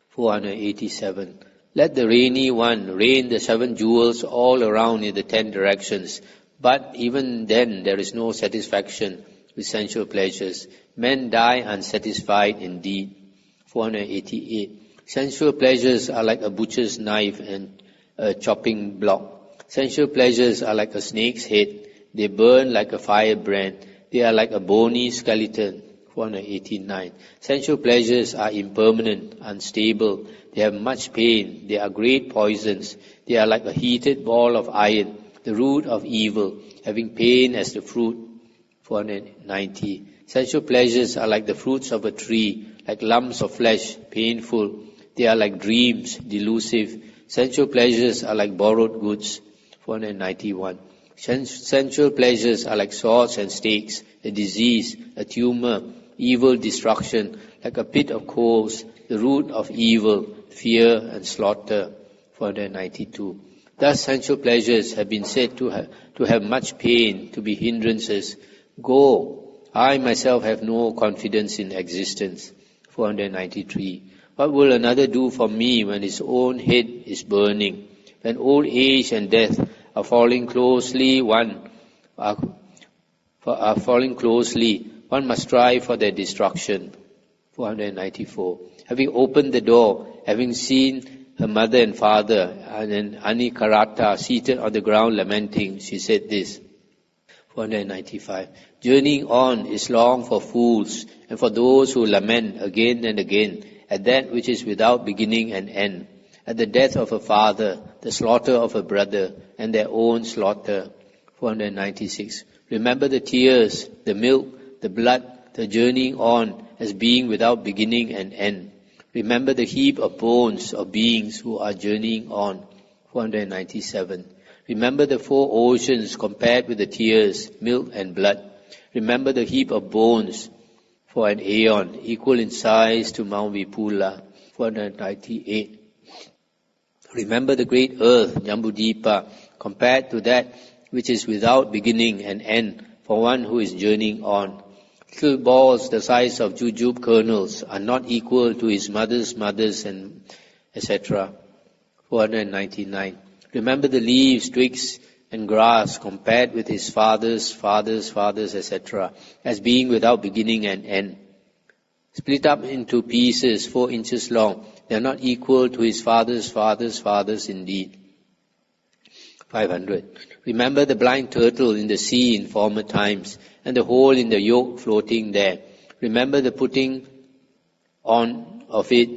487. Let the rainy one rain the 7 jewels all around in the 10 directions. But even then there is no satisfaction with sensual pleasures. Men die unsatisfied indeed. 488. Sensual pleasures are like a butcher's knife and a chopping block. Sensual pleasures are like a snake's head. They burn like a firebrand. They are like a bony skeleton. 489. Sensual pleasures are impermanent, unstable. They have much pain. They are great poisons. They are like a heated ball of iron, the root of evil, having pain as the fruit. 490. Sensual pleasures are like the fruits of a tree, like lumps of flesh, painful. They are like dreams, delusive. Sensual pleasures are like borrowed goods. 491. Sensual pleasures are like swords and stakes, a disease, a tumor, evil destruction, like a pit of coals, the root of evil, fear and slaughter. 492. Thus sensual pleasures have been said to have much pain, to be hindrances. Go, I myself have no confidence in existence. 493. What will another do for me when his own head is burning? When old age and death are falling closely, one must strive for their destruction. 494. Having opened the door, having seen her mother and father, and Anikarata seated on the ground lamenting, she said this. 495. Journeying on is long for fools, and for those who lament again and again at that which is without beginning and end, at the death of a father, the slaughter of a brother, and their own slaughter. 496. Remember the tears, the milk, the blood, the journeying on as being without beginning and end. Remember the heap of bones of beings who are journeying on. 497. Remember the 4 oceans compared with the tears, milk and blood. Remember the heap of bones for an aeon, equal in size to Mount Vipula. 498. Remember the great earth, Jambudipa, compared to that which is without beginning and end for one who is journeying on. Little balls the size of jujube kernels are not equal to his mother's mothers, and etc. 499. Remember the leaves, twigs, and grass compared with his fathers, etc., as being without beginning and end. Split up into pieces 4 inches long, they are not equal to his fathers indeed. 500. Remember the blind turtle in the sea in former times, and the hole in the yoke floating there. Remember the putting on of it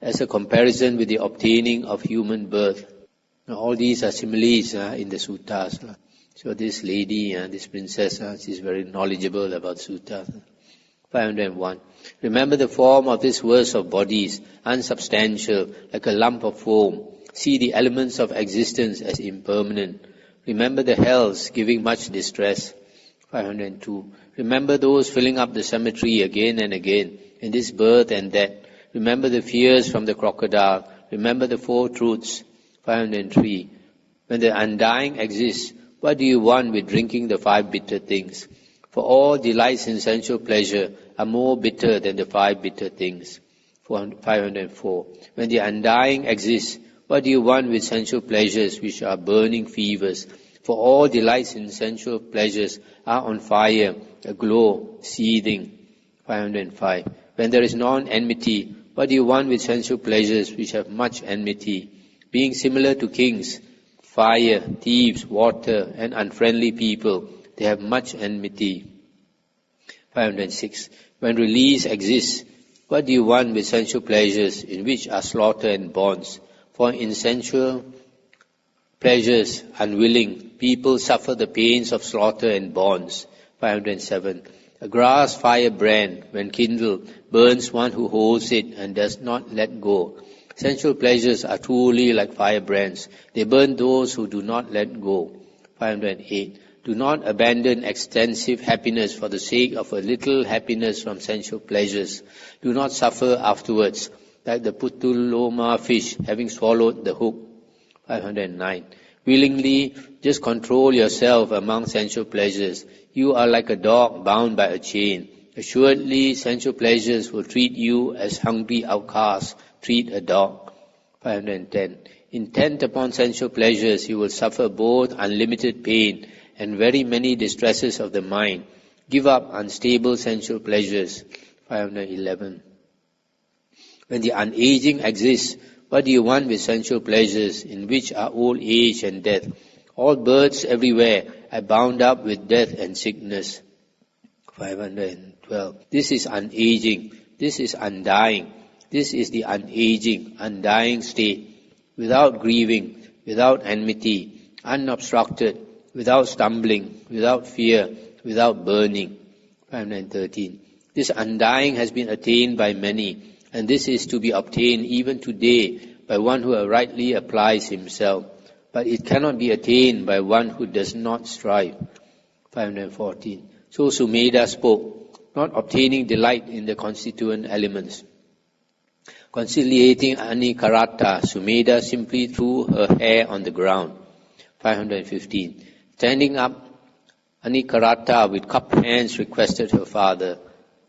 as a comparison with the obtaining of human birth. Now, all these are similes in the suttas. So this lady, this princess, she is very knowledgeable about suttas. 501. Remember the form of this verse of bodies, unsubstantial, like a lump of foam. See the elements of existence as impermanent. Remember the hells giving much distress. 502. Remember those filling up the cemetery again and again, in this birth and that. Remember the fears from the crocodile. Remember the 4 truths. 503. When the undying exists, what do you want with drinking the 5 bitter things? For all delights in sensual pleasure are more bitter than the 5 bitter things. 504. When the undying exists, what do you want with sensual pleasures which are burning fevers? For all delights in sensual pleasures are on fire, aglow, seething. 505. When there is non-enmity, what do you want with sensual pleasures which have much enmity? Being similar to kings, fire, thieves, water, and unfriendly people, they have much enmity. 506. When release exists, what do you want with sensual pleasures in which are slaughter and bonds? For in sensual pleasures, unwilling, people suffer the pains of slaughter and bonds. 507. A grass firebrand, when kindled, burns one who holds it and does not let go. Sensual pleasures are truly like firebrands. They burn those who do not let go. 508. Do not abandon extensive happiness for the sake of a little happiness from sensual pleasures. Do not suffer afterwards, like the Putuloma fish having swallowed the hook. 509. Willingly just control yourself among sensual pleasures. You are like a dog bound by a chain. Assuredly, sensual pleasures will treat you as hungry outcasts, treat a dog. 510. Intent upon sensual pleasures, you will suffer both unlimited pain and very many distresses of the mind. Give up unstable sensual pleasures. 511. When the unaging exists, what do you want with sensual pleasures, in which are old age and death? All birds everywhere are bound up with death and sickness. 512. This is unaging. This is undying. This is the unaging, undying state. Without grieving, without enmity, unobstructed, without stumbling, without fear, without burning. 513. This undying has been attained by many, and this is to be obtained even today by one who rightly applies himself. But it cannot be attained by one who does not strive. 514. So Sumedha spoke, not obtaining delight in the constituent elements. Conciliating Anikarata, Sumedha simply threw her hair on the ground. 515. Standing up, Anikarata with cupped hands requested her father,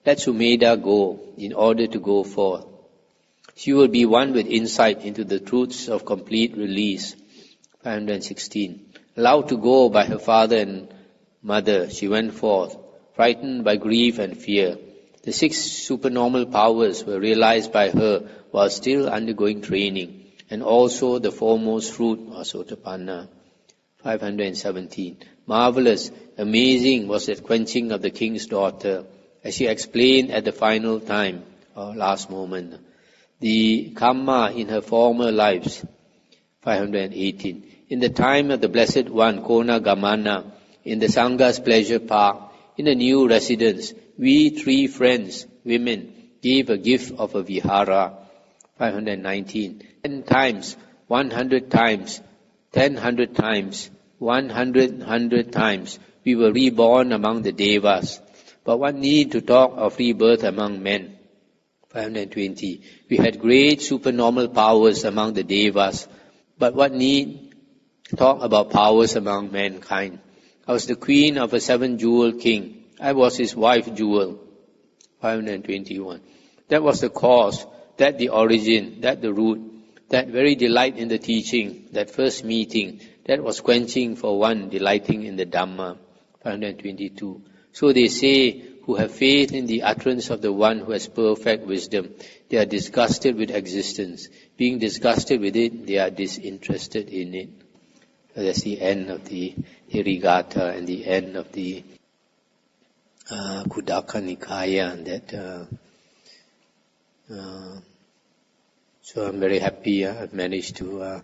let Sumedha go in order to go forth. She will be one with insight into the truths of complete release. 516. Allowed to go by her father and mother, she went forth, frightened by grief and fear. The 6 supernormal powers were realized by her while still undergoing training, and also the foremost fruit was Sotapanna. 517. Marvelous, amazing was that quenching of the king's daughter, as she explained at the final time, or last moment. The karma in her former lives. 518. In the time of the Blessed One, Kona Gamana, in the Sangha's pleasure park, in a new residence, we 3 friends, women, gave a gift of a vihara. 519. 10 times, 100 times, 100 times, 100 times, we were reborn among the devas. But what need to talk of rebirth among men? 520. We had great supernormal powers among the devas, but what need talk about powers among mankind? I was the queen of a 7-jewel king. I was his wife jewel. 521. That was the cause, that the origin, that the root, that very delight in the teaching, that first meeting, that was quenching for one delighting in the Dhamma. 522. So they say, who have faith in the utterance of the one who has perfect wisdom, they are disgusted with existence. Being disgusted with it, they are disinterested in it. So that's the end of the Therigatha and the end of the Khuddaka Nikaya. So I'm very happy I've managed to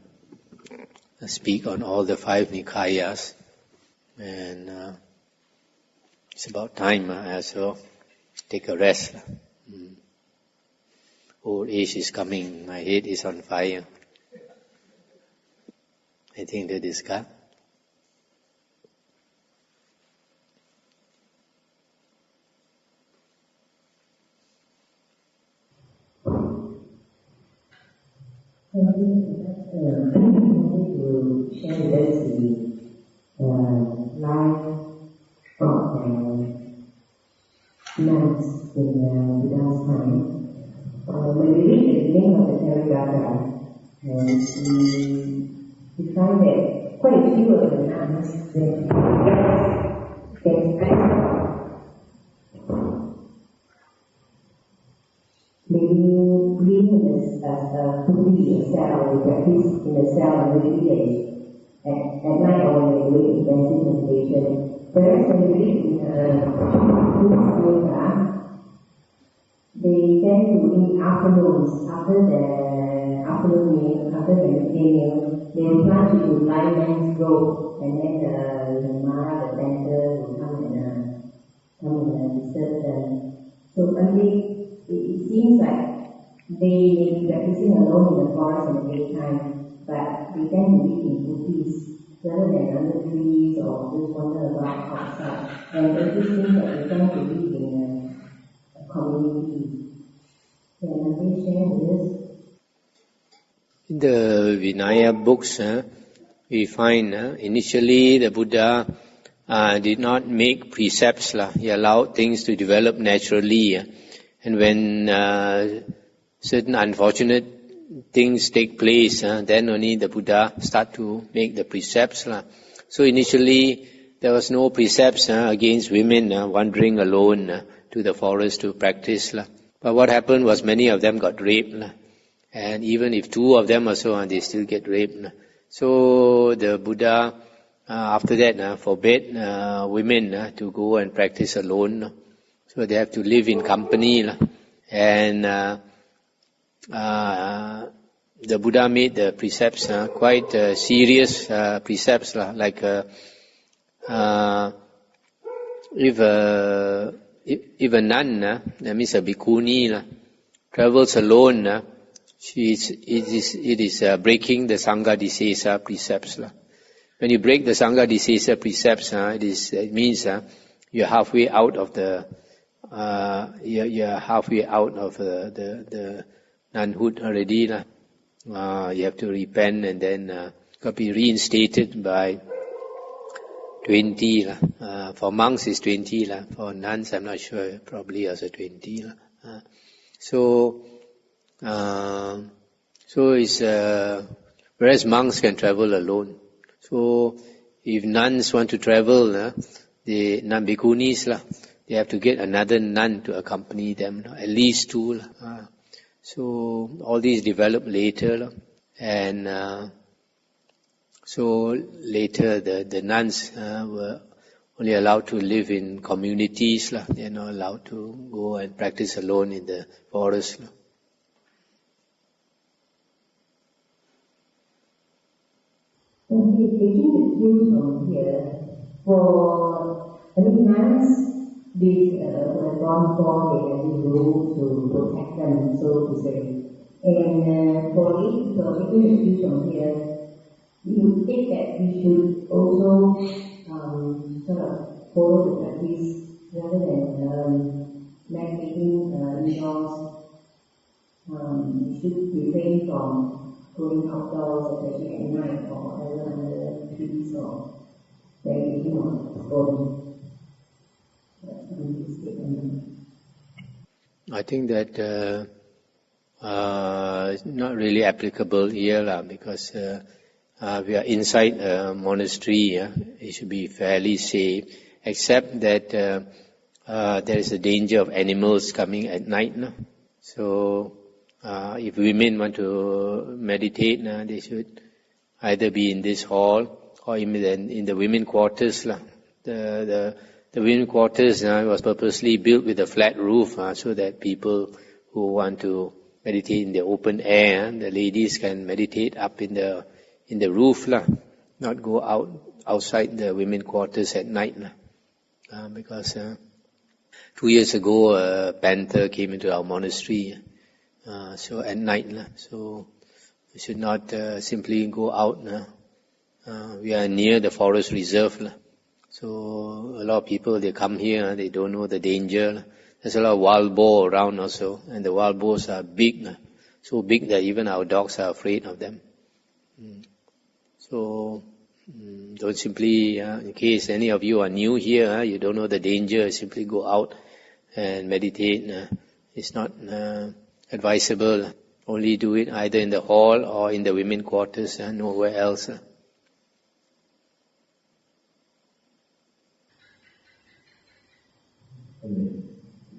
speak on all the 5 Nikayas. And it's about time I also take a rest. Old age is coming, my head is on fire. I think that is God. To share with us the life of nuns in Buddha's time. When we read the beginning of the Therigatha, we find that quite a few of the nuns living as a putti, a cell, they practice in a cell in the village. At night or when they do intensive meditation. Whereas when we live in a yoga, they tend to in afternoons, after the afternoon meal, after the midday meal, they will plunge into blind man's robe, and then the Mara, the center, will come and disturb them. So finally, it seems like they may be practicing alone in the forest in the daytime, but they tend to live in buttis rather than under trees or just wander about outside. And it just seems that they tend to live in a community. Can they share with us? In the Vinaya books, we find initially the Buddha did not make precepts. He allowed things to develop naturally. And when certain unfortunate things take place, then only the Buddha start to make the precepts. So initially, there was no precepts against women wandering alone to the forest to practice. But what happened was many of them got raped. And even if 2 of them or so, they still get raped. So the Buddha, after that, forbade women to go and practice alone. So they have to live in company. And the Buddha made the precepts quite serious precepts, like if a nun, that means a bhikkhuni, travels alone, it is breaking the Sangha Disesa precepts. When you break the Sangha Disesa precepts, it means you're halfway out of the nunhood already. You have to repent and then got to be reinstated by 20. For monks it's 20. For nuns I'm not sure, probably also 20. So it's whereas monks can travel alone. So if nuns want to travel, the nun bhikkhunis, they have to get another nun to accompany them, at least 2. So all these developed later, and so later the nuns were only allowed to live in communities. They are not allowed to go and practice alone in the forest. And taking the cues from here, for nuns, these who have gone forth, they have been ruled to protect them, so to say. And for taking the cues from here, we would think that we should also sort of follow the practice rather than making laws. We should refrain from going outdoors, especially at night, or under trees, or taking on stone. I think that it's not really applicable here, because we are inside a monastery. It should be fairly safe, except that there is a danger of animals coming at night. So if women want to meditate, they should either be in this hall or even in the women quarters. The women quarters was purposely built with a flat roof, so that people who want to meditate in the open air, the ladies can meditate up in the roof, not go outside the women quarters at night. Because 2 years ago a panther came into our monastery, so at night. So we should not simply go out. We are near the forest reserve. So a lot of people, they come here, they don't know the danger. There's a lot of wild boar around also, and the wild boars are big, so big that even our dogs are afraid of them. So don't simply, in case any of you are new here, you don't know the danger, simply go out and meditate. It's not advisable. Only do it either in the hall or in the women quarters, nowhere else.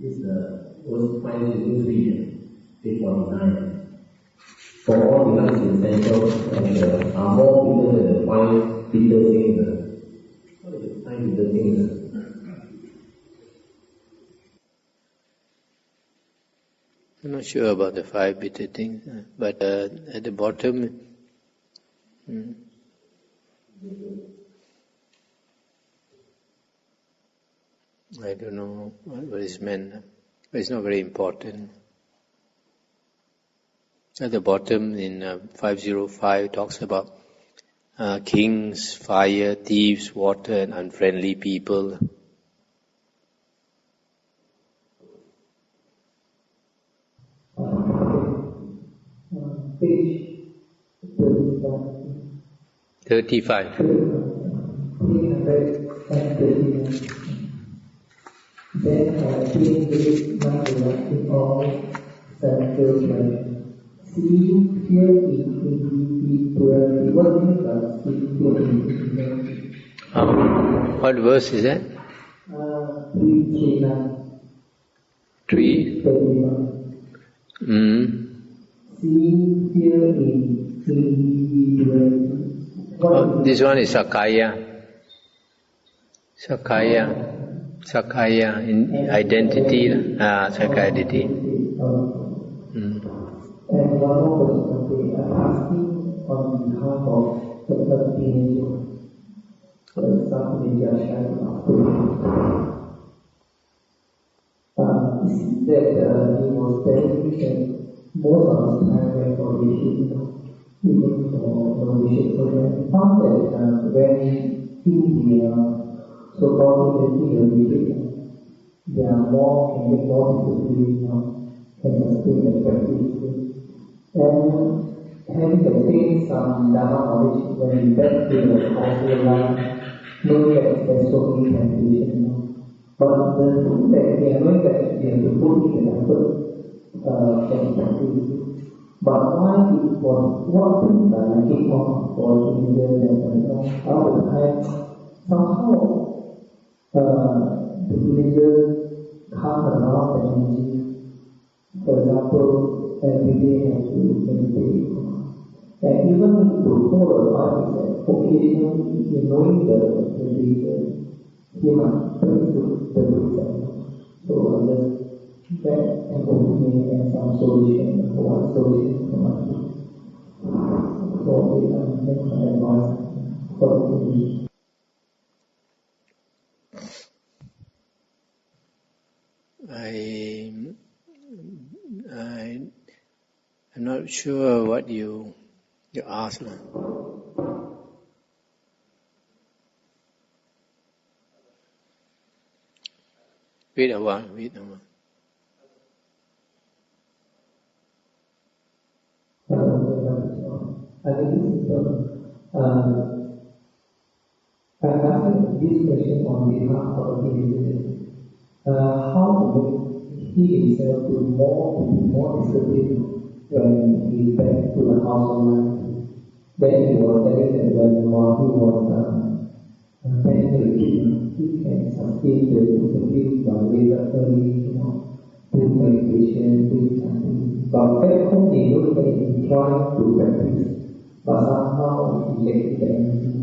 This was finally the new region, 849. For all becomes essential and are more bigger than the 5 bigger things. What is the 5 bigger things? I'm not sure about the 5 bitter things, but at the bottom, I don't know what is meant, but it's not very important. At the bottom in 505 it talks about kings, fire, thieves, water, and unfriendly people. Page 35. 339. Then being with my in all seven children, seeing fear in plurality. What means that fear in plurality? What verse is that? 3:39. 3:31. Seeing fear in individuality. Oh, this one is Sakaya. Sakaya in identity. Sakaya identity. And one more question, I'm asking on behalf of the teenager. For example, in it seems that he was benefiting most of his time when audition, even for audition program. He found that when the so-called identity they are more can get more discipline, can sustain the practice. And having attained some Dhamma knowledge when you back to the household life, knowing that there's so many temptations. But the thing that we are knowing that we have to put in the effort and practice. But why it was what things are lacking on for teenagers and all the time, somehow the teenagers come around the energy. For example, every day has to meditate. And even to hold a mind is that occasionally, in knowing the reason, he must turn to the reason. So just that an opinion and some solution, one solution for my so that's my advice for the community. I'm not sure what you asked. Wait a while. I think I'm asking this question on behalf of the teenagers. How to make he himself to be more disciplined when he back to the household life. Then he was telling that when he was mentally, he can sustain the discipline by wake up early, do meditation, do something. But back home he knows that he's trying to practice, but somehow he lacks the energy.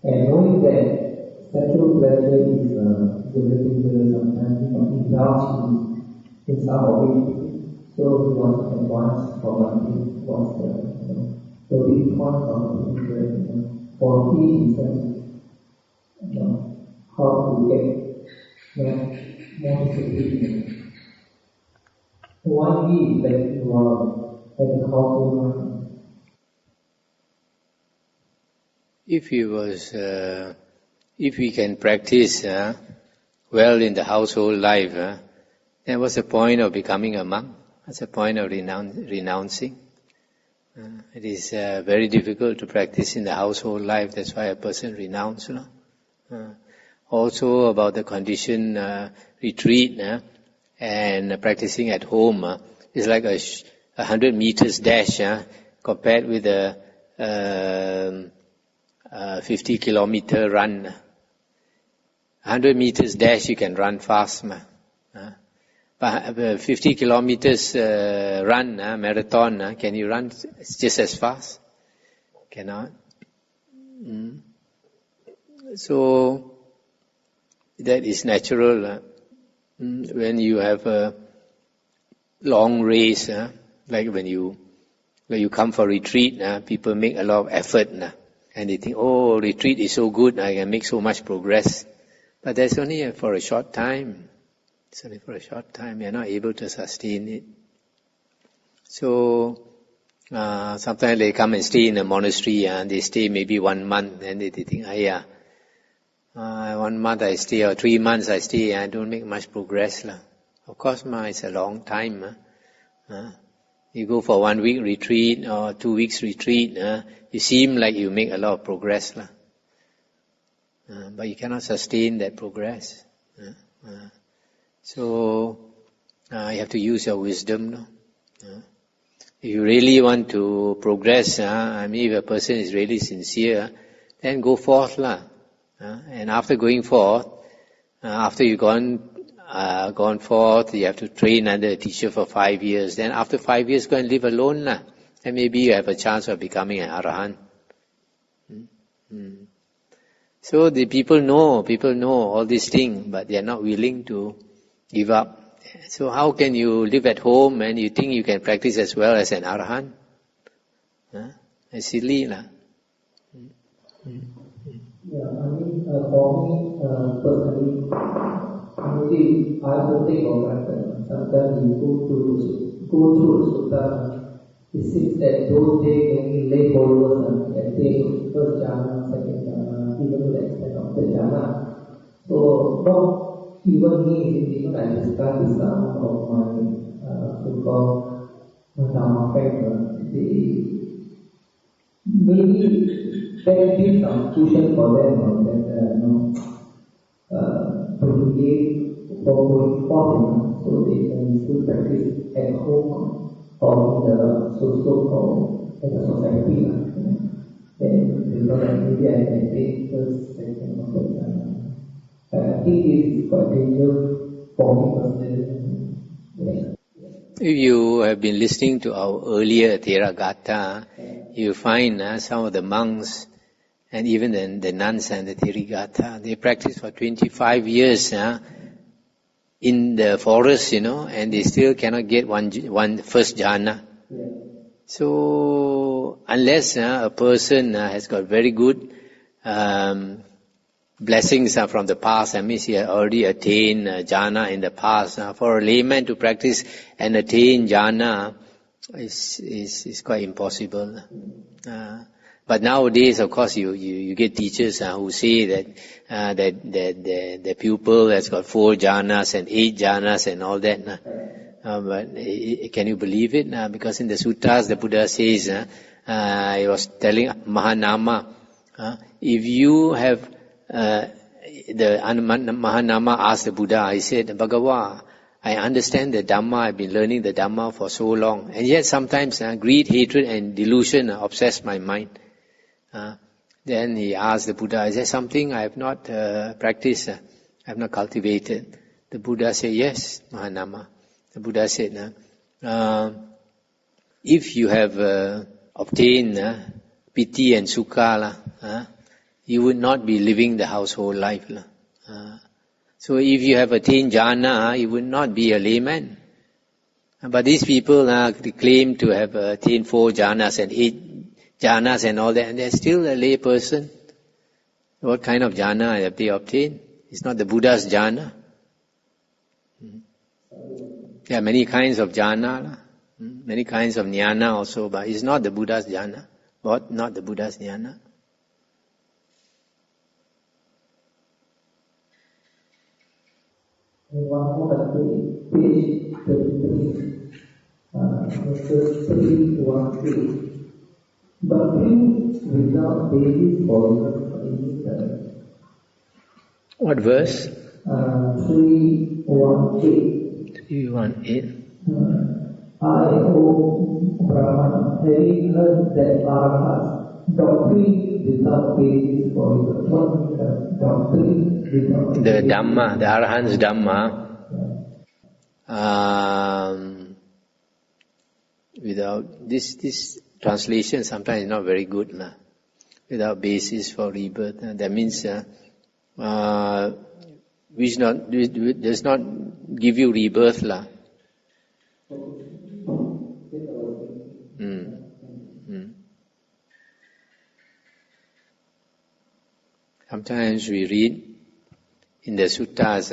And knowing that sexual pleasure is sometimes indulge in some of it. So he was advanced for one was the big point of the for he himself, how to get more discipline. One he is that you are at the household. If we can practice well in the household life, then what's the point of becoming a monk? What's the point of renouncing? It is very difficult to practice in the household life. That's why a person renounces. Also about the condition retreat and practicing at home is like a 100 meters dash compared with a 50-kilometer run. 100 meters dash you can run fast. But 50 kilometers run, marathon, can you run just as fast? Cannot. So that is natural. When you have a long race, like when you come for retreat, people make a lot of effort. And they think, oh, retreat is so good, I can make so much progress. But that's only for a short time. It's only for a short time. You're not able to sustain it. So, sometimes they come and stay in a monastery and they stay maybe 1 month. And they think, 1 month I stay or 3 months I stay, I don't make much progress. Of course, it's a long time. You go for 1 week retreat or 2 weeks retreat, you seem like you make a lot of progress. But you cannot sustain that progress. So you have to use your wisdom. If you really want to progress, if a person is really sincere, then go forth lah. And after going forth, after you've gone forth, you have to train under a teacher for 5 years. Then after 5 years, go and live alone lah. And maybe you have a chance of becoming an arahant. So the people know all these things, but they are not willing to give up. So how can you live at home and you think you can practice as well as an arahant? It's silly lah. Yeah, for me, personally, maybe I also take for granted. Sometimes you go through sutta, it seems that those days many lay followers can take first jhana, second jhana, even to the extent of the jhana. So, not even me, even I discuss with some of my so-called Dhamma friends, maybe there be some tuition for them to behave for going forth, so they can still practice at home or in the so-called society. Then maybe I can take first, second, or third time. I think it is quite dangerous for me personally. If you have been listening to our earlier Therigatha, you find some of the monks and even the nuns and the Therigatha, they practice for 25 years in the forest, and they still cannot get one first jhana. Yeah. So unless a person has got very good blessings from the past, that means he had already attained jhana in the past. For a layman to practice and attain jhana is quite impossible. But nowadays, of course, you get teachers who say that the pupil has got 4 jhanas and 8 jhanas and all that. But can you believe it? Because in the suttas, the Buddha says, he was telling Mahanama, if you have the Mahanama asked the Buddha, he said, Bhagava, I understand the Dhamma, I've been learning the Dhamma for so long, and yet sometimes greed, hatred and delusion obsess my mind. Then he asked the Buddha, is there something I have not practiced, I have not cultivated? The Buddha said, yes, Mahanama. The Buddha said, if you have obtained piti and sukha, you would not be living the household life. So if you have attained jhana, you would not be a layman. But these people they claim to have attained 4 jhanas and 8 jhanas and all that, and they're still a lay person. What kind of jhana have they obtained? It's not the Buddha's jhana. There are many kinds of jhana, many kinds of jnana also, but it's not the Buddha's jhana. What? Not the Buddha's jnana. One more page 33, verses 3-1. But being without basis for the What verse? 3:1-8. 3:1-8. I, O Brahmana, having heard that Arahats doctrine without basis for the doctrine without the Dhamma, the Arahant's Dhamma, without this translation sometimes is not very good, without basis for rebirth. That means which does not give you rebirth, . Sometimes we read in the suttas,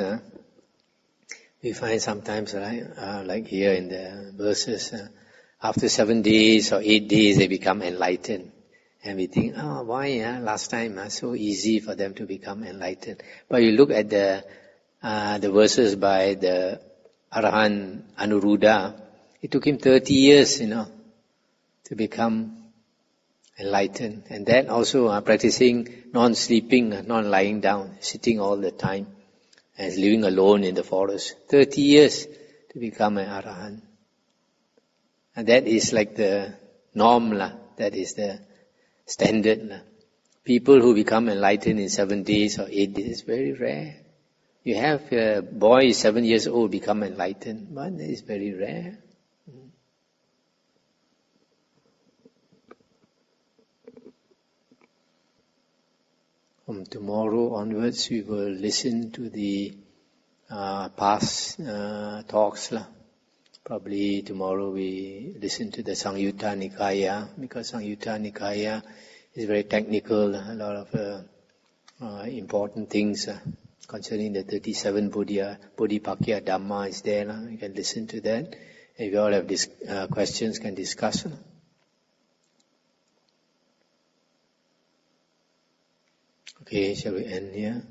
we find sometimes, like here in the verses, after 7 days or 8 days they become enlightened. And we think, why last time so easy for them to become enlightened. But you look at the verses by the Arahant Anuruddha, it took him 30 years, to become enlightened. And that also practicing non-sleeping, non-lying down, sitting all the time, and living alone in the forest. 30 years to become an Arahant. And that is like the norm, that is the standard. People who become enlightened in 7 days or 8 days is very rare. You have a boy 7 years old become enlightened, but that is very rare. From tomorrow onwards, we will listen to the past talks. Probably tomorrow we listen to the Samyutta Nikaya, because Samyutta Nikaya is very technical, a lot of important things concerning the 37 Bodhipakya Dhamma is there. You can listen to that. If you all have questions, can discuss. Okay, shall we end here?